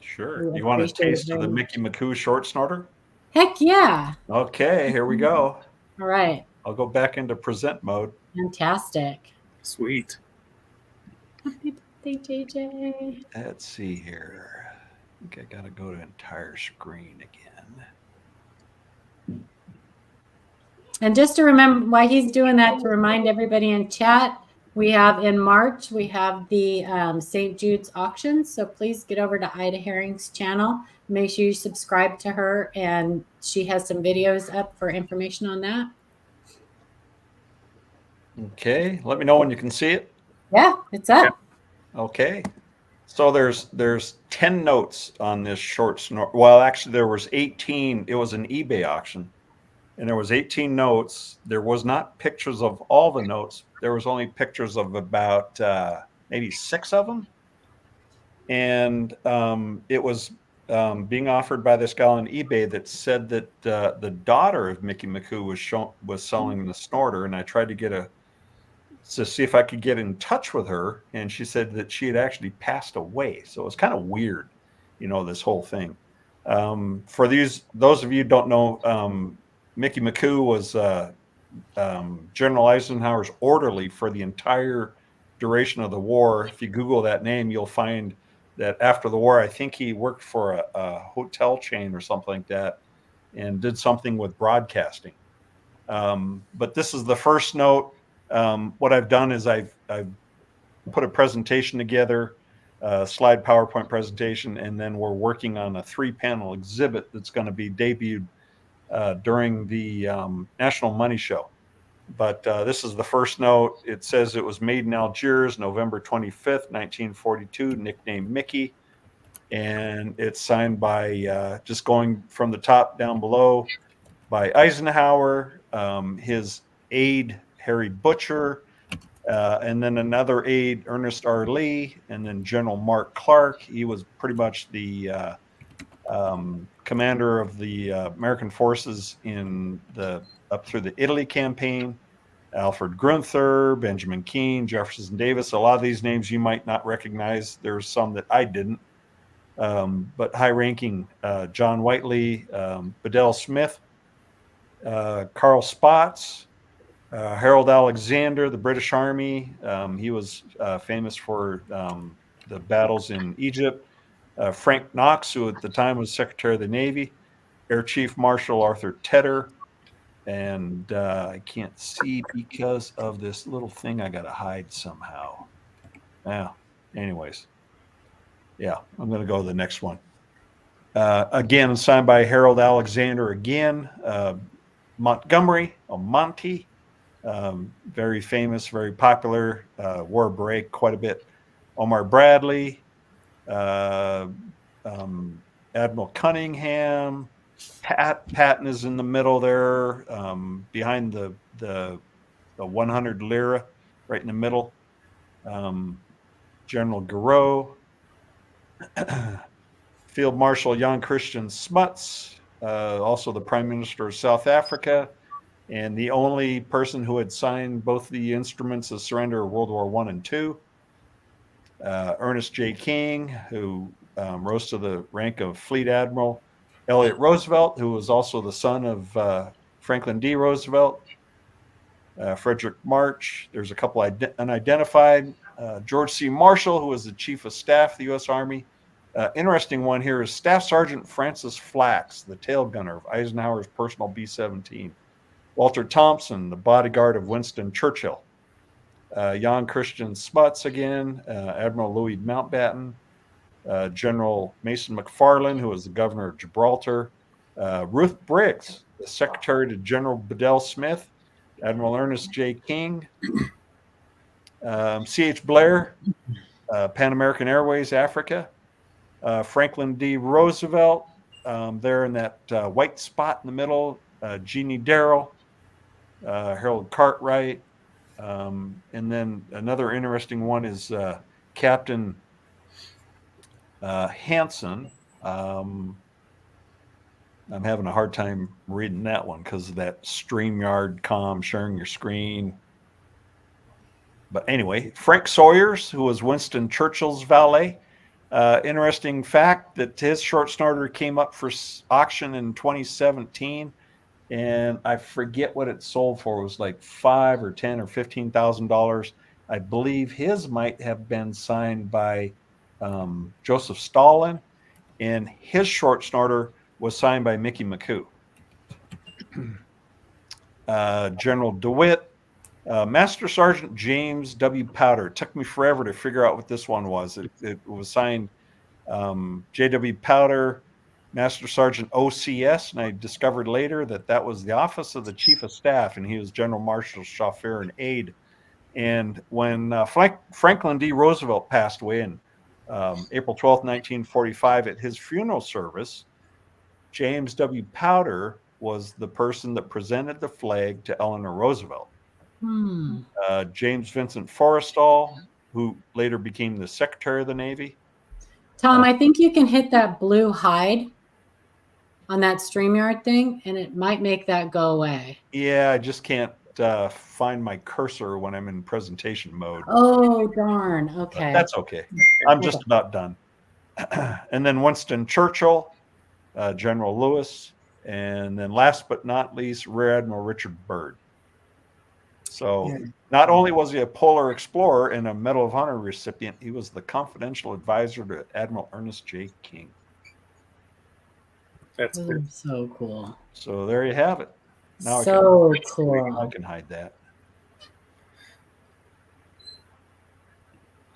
Sure. You want a taste of the Mickey McCoo short snorter? Heck yeah. Okay, here we go. All right. I'll go back into present mode. Fantastic. Sweet. Happy birthday, JJ. Let's see here. I think I got to go to entire screen again. And just to remember why he's doing that, to remind everybody in chat, we have in March, we have the St. Jude's auction. So please get over to Ida Herring's channel. Make sure you subscribe to her, and she has some videos up for information on that. Okay, let me know when you can see it. Yeah, it's up. Okay, so there's 10 notes on this short snort. Well, actually, there was 18. It was an eBay auction, and there was 18 notes. There was not pictures of all the notes. There was only pictures of about maybe 6 of them, and it was being offered by this guy on eBay that said that the daughter of Mickey McCoo was selling the snorter, and I tried to see if I could get in touch with her, and she said that she had actually passed away. So it was kind of weird, this whole thing. For those of you who don't know, Mickey McCoo was General Eisenhower's orderly for the entire duration of the war. If you Google that name, you'll find that after the war, I think he worked for a hotel chain or something like that and did something with broadcasting. But this is the first note. What I've done is I've put a presentation together, slide PowerPoint presentation, and then we're working on a 3-panel exhibit that's going to be debuted during the National Money Show. But this is the first note. It says it was made in Algiers, November 25th, 1942, nicknamed Mickey. And it's signed by, just going from the top down below, by Eisenhower, his aide, Harry Butcher, and then another aide, Ernest R. Lee, and then General Mark Clark. He was pretty much the commander of the American forces up through the Italy campaign. Alfred Grunther, Benjamin Keene, Jefferson Davis. A lot of these names you might not recognize. There's some that I didn't. But high-ranking John Whiteley, Bedell Smith, Carl Spaatz, Harold Alexander, the British Army. He was famous for the battles in Egypt. Frank Knox, who at the time was Secretary of the Navy. Air Chief Marshal Arthur Tedder. And I can't see because of this little thing I got to hide somehow. Yeah. Anyways. Yeah, I'm going to go to the next one. Again, signed by Harold Alexander again. Montgomery, or Monty, very famous, very popular, wore a beret quite a bit. Omar Bradley, Admiral Cunningham, Patton is in the middle there, behind the 100 lira, right in the middle. General Garreau, Field Marshal Jan Christian Smuts, also the Prime Minister of South Africa, and the only person who had signed both the instruments of surrender of World War I and II. Ernest J. King, who rose to the rank of Fleet Admiral. Elliott Roosevelt, who was also the son of Franklin D. Roosevelt. Frederick March. There's a couple unidentified. George C. Marshall, who was the Chief of Staff of the U.S. Army. Interesting one here is Staff Sergeant Francis Flax, the tail gunner of Eisenhower's personal B-17. Walter Thompson, the bodyguard of Winston Churchill. Jan Christian Smuts again, Admiral Louis Mountbatten, General Mason McFarland, who was the governor of Gibraltar. Ruth Briggs, the secretary to General Bedell Smith. Admiral Ernest J. King. C.H. Blair, Pan American Airways, Africa. Franklin D. Roosevelt, there in that white spot in the middle. Jeannie Darrell, Harold Cartwright. And then another interesting one is Captain Hansen. I'm having a hard time reading that one because of that StreamYard sharing your screen. But anyway, Frank Sawyers, who was Winston Churchill's valet. Interesting fact that his short snorter came up for auction in 2017, and I forget what it sold for. It was like $5,000 or $10,000 or $15,000. I believe his might have been signed by Joseph Stalin, and his short snorter was signed by Mickey McCoo. General DeWitt, Master Sergeant James W. Powder. It took me forever to figure out what this one was. It was signed J.W. Powder, Master Sergeant OCS, and I discovered later that was the Office of the Chief of Staff, and he was General Marshal's chauffeur and aide. And when Franklin D. Roosevelt passed away in April 12th, 1945, at his funeral service, James W. Powder was the person that presented the flag to Eleanor Roosevelt. James Vincent Forrestal, who later became the Secretary of the Navy. Tom, I think you can hit that blue hide on that StreamYard thing, and it might make that go away. Yeah, I just can't find my cursor when I'm in presentation mode. Oh, darn. Okay. But that's okay. I'm just about done. And then Winston Churchill, General Lewis, and then last but not least, Rear Admiral Richard Byrd. So not only was he a polar explorer and a Medal of Honor recipient, he was the confidential advisor to Admiral Ernest J. King. That's good. So cool. So there you have it. Now So cool. I can hide that.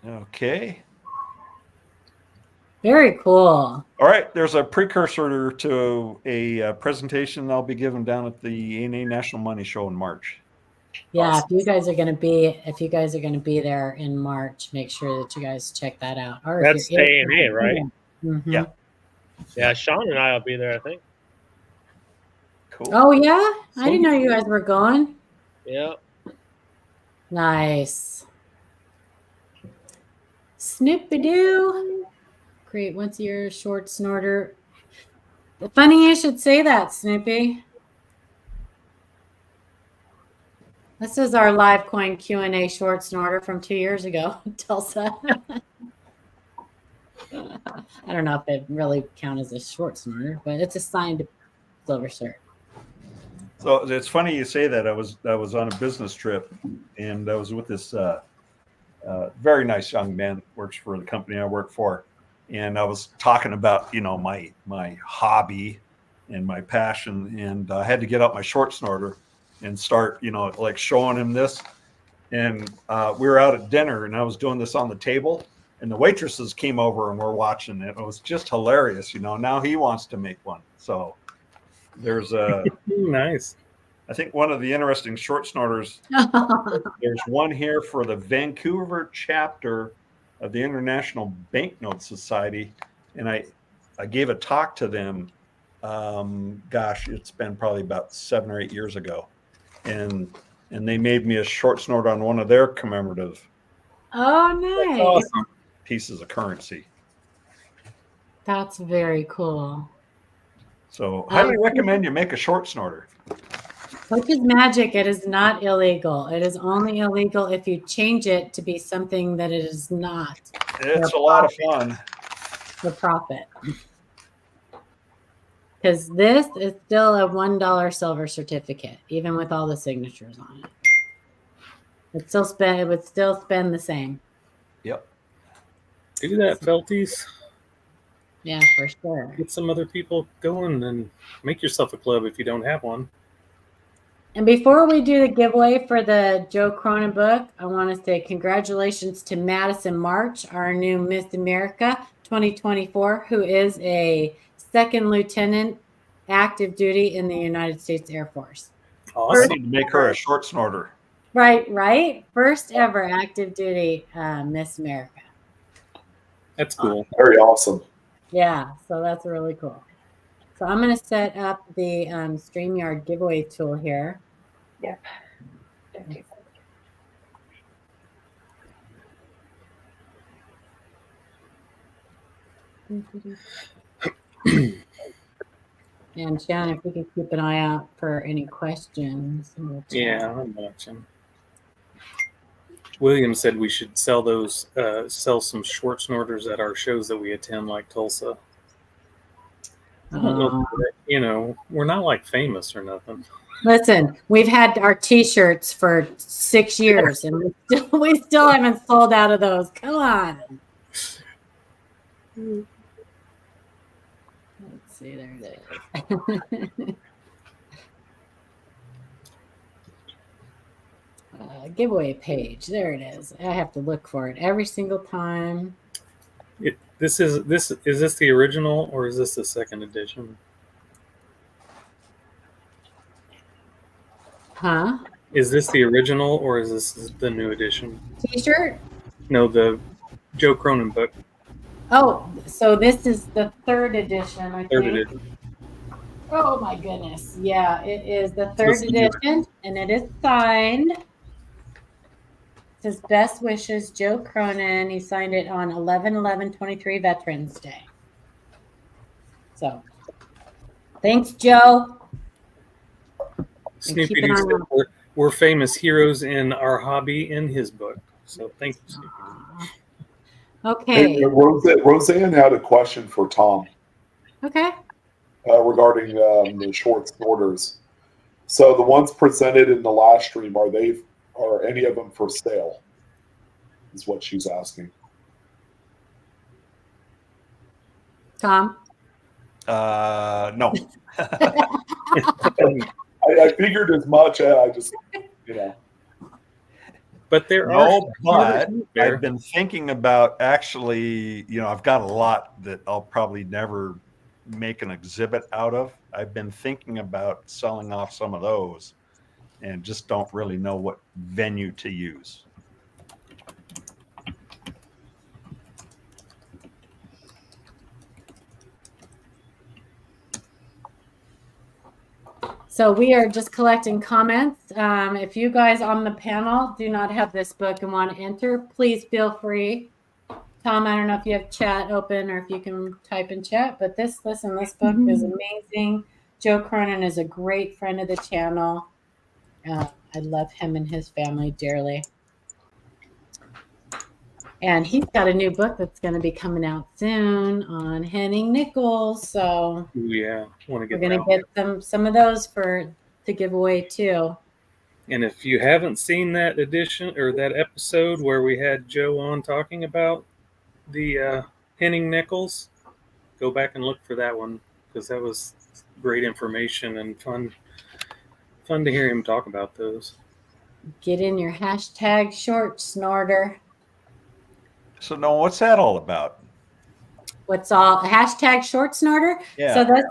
Okay. Very cool. All right, there's a precursor to a presentation I'll be giving down at the ANA National Money Show in March. Yeah, Awesome. if you guys are going to be there in March, make sure that you guys check that out. Or if That's you're A&A, right? Mhm. Yeah. Yeah, Sean and I will be there, I think. Cool. Oh yeah, I didn't know you guys were going. Yeah. Nice. Snoopy-doo. Great once a year short snorter. Funny you should say that, Snoopy. This is our live coin Q&A short snorter from 2 years ago, Tulsa. I don't know if it really counts as a short snorter, but it's a signed silver cert. So it's funny you say that. I was on a business trip, and I was with this very nice young man that works for the company I work for, and I was talking about my hobby and my passion, and I had to get out my short snorter and start like showing him this, and we were out at dinner, and I was doing this on the table, and the waitresses came over and were watching it. It was just hilarious, Now he wants to make one, so there's a. Nice. I think one of the interesting short snorters, there's one here for the Vancouver chapter of the International Banknote Society. And I gave a talk to them. Gosh, it's been probably about 7 or 8 years ago. And they made me a short snort on one of their commemorative Oh, nice. Awesome. pieces of currency. That's very cool. So highly recommend you make a short snorter. Hook is magic. It is not illegal. It is only illegal if you change it to be something that it is not. It's a lot of fun. For profit. Because this is still a $1 silver certificate, even with all the signatures on it. It would still spend the same. Yep. Do that, Felties. Yeah, for sure. Get some other people going and make yourself a club if you don't have one. And before we do the giveaway for the Joe Cronin book, I want to say congratulations to Madison March, our new Miss America 2024, who is a second lieutenant active duty in the United States Air Force. I Awesome. need to make her a short snorter. Right? First ever active duty Miss America. That's cool. Very awesome. Yeah, so that's really cool. So I'm going to set up the StreamYard giveaway tool here. Yep. Okay. And Shannon, if we can keep an eye out for any questions. We'll chat. Yeah, I'm watching. William said we should sell some short snorters at our shows that we attend, like Tulsa. I don't know, we're not like famous or nothing. Listen, we've had our T-shirts for 6 years, and we still haven't sold out of those. Come on. Let's see, there it is. Giveaway page. There it is. I have to look for it every single time. Is this the original or is this the second edition? Huh? Is this the original or is this the new edition? T-shirt? No, the Joe Cronin book. Oh, so this is the third edition, I Third think. edition. Oh my goodness. Yeah, it is the third This is yours. edition, and it is signed. It says best wishes, Joe Cronin. He signed it on 11/11/23 Veterans Day. So thanks, Joe. Snoopy keep an eye said on- we're famous heroes in our hobby in his book. So thank you, Snoopy. Okay. Hey, Roseanne had a question for Tom Okay. regarding the short snorters. So the ones presented in the last stream, are any of them for sale? Is what she's asking. Tom. No. I figured as much. I just, But there are No, but there. I've been thinking about actually, I've got a lot that I'll probably never make an exhibit out of. I've been thinking about selling off some of those and just don't really know what venue to use. So we are just collecting comments. If you guys on the panel do not have this book and want to enter, please feel free. Tom, I don't know if you have chat open or if you can type in chat, but this book is amazing. Joe Cronin is a great friend of the channel. I love him and his family dearly. And he's got a new book that's going to be coming out soon on Henning Nichols. So yeah, want to we're going to get some of those to give away too. And if you haven't seen that edition or that episode where we had Joe on talking about the Henning Nichols, go back and look for that one because that was great information and fun to hear him talk about those. Get in your hashtag short snorter. So, Noah, what's that all about? What's all hashtag short snorter? Yeah. So that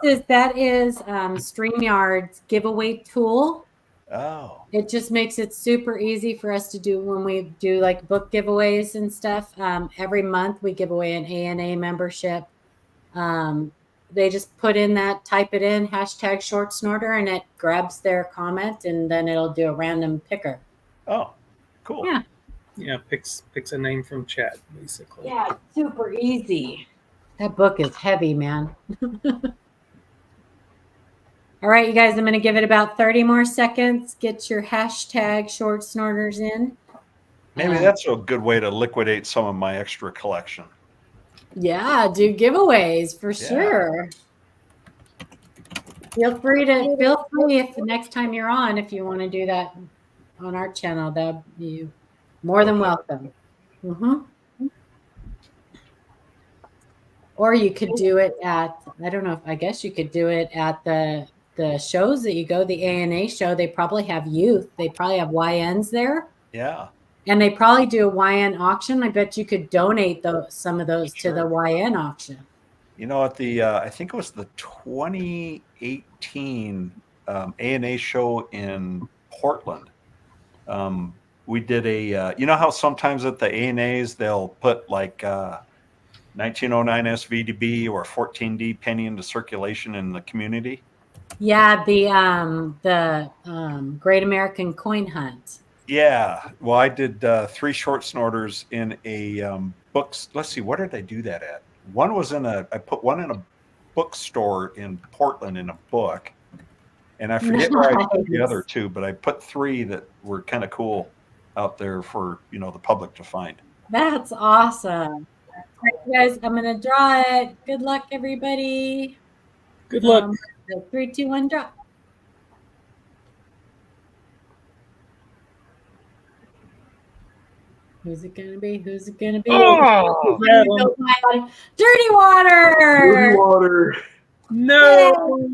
is StreamYard's giveaway tool. Oh. It just makes it super easy for us to do when we do like book giveaways and stuff. Every month we give away an ANA membership. They just type it in, hashtag short snorter, and it grabs their comment, and then it'll do a random picker. Oh, cool. Yeah. Yeah, picks a name from chat, basically. Yeah, it's super easy. That book is heavy, man. All right, you guys, I'm going to give it about 30 more seconds. Get your hashtag short snorters in. Maybe that's a good way to liquidate some of my extra collection. Yeah, do giveaways for sure. Feel free if the next time you're on, if you want to do that on our channel, that'd be more than welcome. Or you could do it at, I guess you could do it at the shows that you go, the ANA show. They probably have youth. They probably have YNs there. Yeah. And they probably do a YN auction. I bet you could donate some of those to the YN auction. At the, I think it was the 2018 ANA show in Portland. We did how sometimes at the ANAs they'll put like 1909 SVDB or 14D penny into circulation in the community? Yeah, the Great American Coin Hunt. Yeah. Well, I did 3 short snorters in a books. Let's see, what did I do that at? One was I put one in a bookstore in Portland in a book. And I forget where I put the other 2, but I put 3 that were kind of cool out there for, the public to find. That's awesome. All right, you guys, I'm going to draw it. Good luck, everybody. Good luck. 3, 2, 1, drop. Who's it going to be? Who's it going to be? Oh, Dirty Water. Dirty Water. No.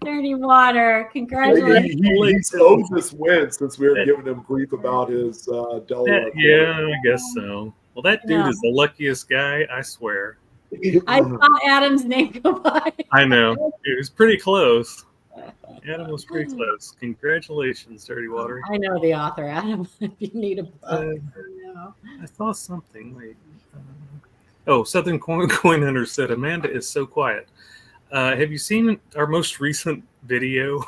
Dirty Water. Congratulations. He's owed this win since we were giving him grief about his Delaware. Yeah, I guess so. Well, that dude is the luckiest guy, I swear. I saw Adam's name go by. I know. It was pretty close. Adam was pretty close. Congratulations, Dirty Water. I know the author, Adam. If you need a book. I saw something. Wait. Southern Coin Hunter said, Amanda is so quiet. Have you seen our most recent video?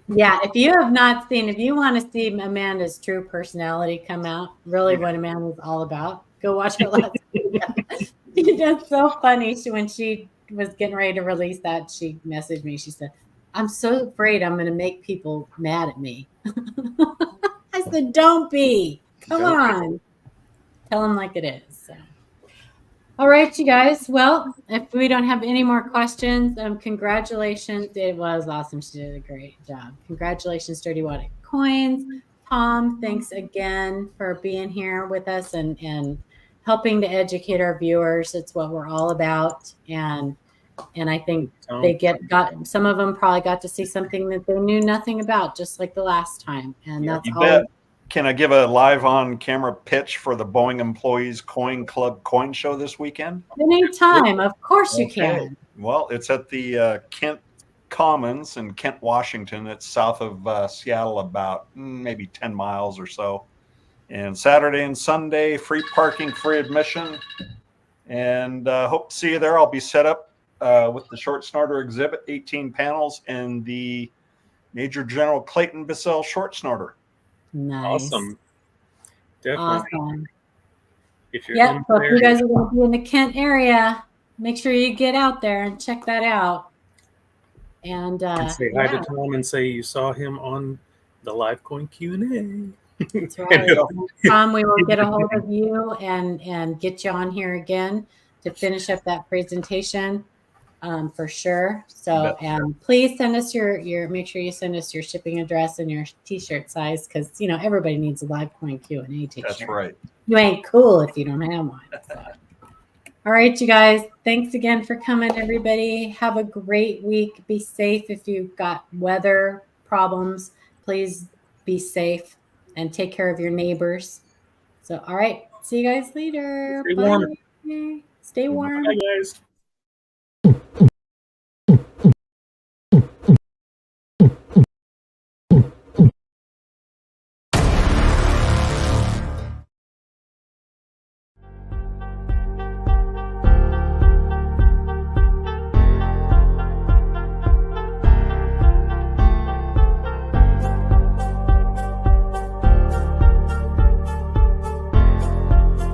Yeah, if you have not seen, if you want to see Amanda's true personality come out, really what Amanda's all about, go watch her last video. It's so funny. When she was getting ready to release that, she messaged me. She said, I'm so afraid I'm going to make people mad at me. I said, don't be. Come on. Tell them like it is. So. All right, you guys. Well, if we don't have any more questions, congratulations. It was awesome. She did a great job. Congratulations, Dirty Water Coins. Tom, thanks again for being here with us and helping to educate our viewers. It's what we're all about. And I think they some of them probably got to see something that they knew nothing about, just like the last time. And that's all. Can I give a live on camera pitch for the Boeing Employees Coin Club Coin Show this weekend? Anytime, of course you can. Well, it's at the Kent Commons in Kent, Washington. It's south of Seattle, about maybe 10 miles or so. And Saturday and Sunday, free parking, free admission. And hope to see you there. I'll be set up with the short snorter exhibit, 18 panels, and the Major General Clayton Bissell short snorter. Nice. Awesome. Definitely. Awesome. If you're Yep. in So the if you area, guys are going to be in the Kent area, make sure you get out there and check that out. And you can say hi yeah, to Tom and say you saw him on the live coin Q&A. that's right. Tom, we will get a hold of you and get you on here again to finish up that presentation. For sure. So, and please send us your make sure you send us your shipping address and your t-shirt size, because everybody needs a live coin Q&A t-shirt. That's right. You ain't cool if you don't have one. So. All right, you guys. Thanks again for coming, everybody. Have a great week. Be safe. If you've got weather problems, please be safe and take care of your neighbors. So, all right. See you guys later. Stay Bye. warm. Stay warm. Bye, guys.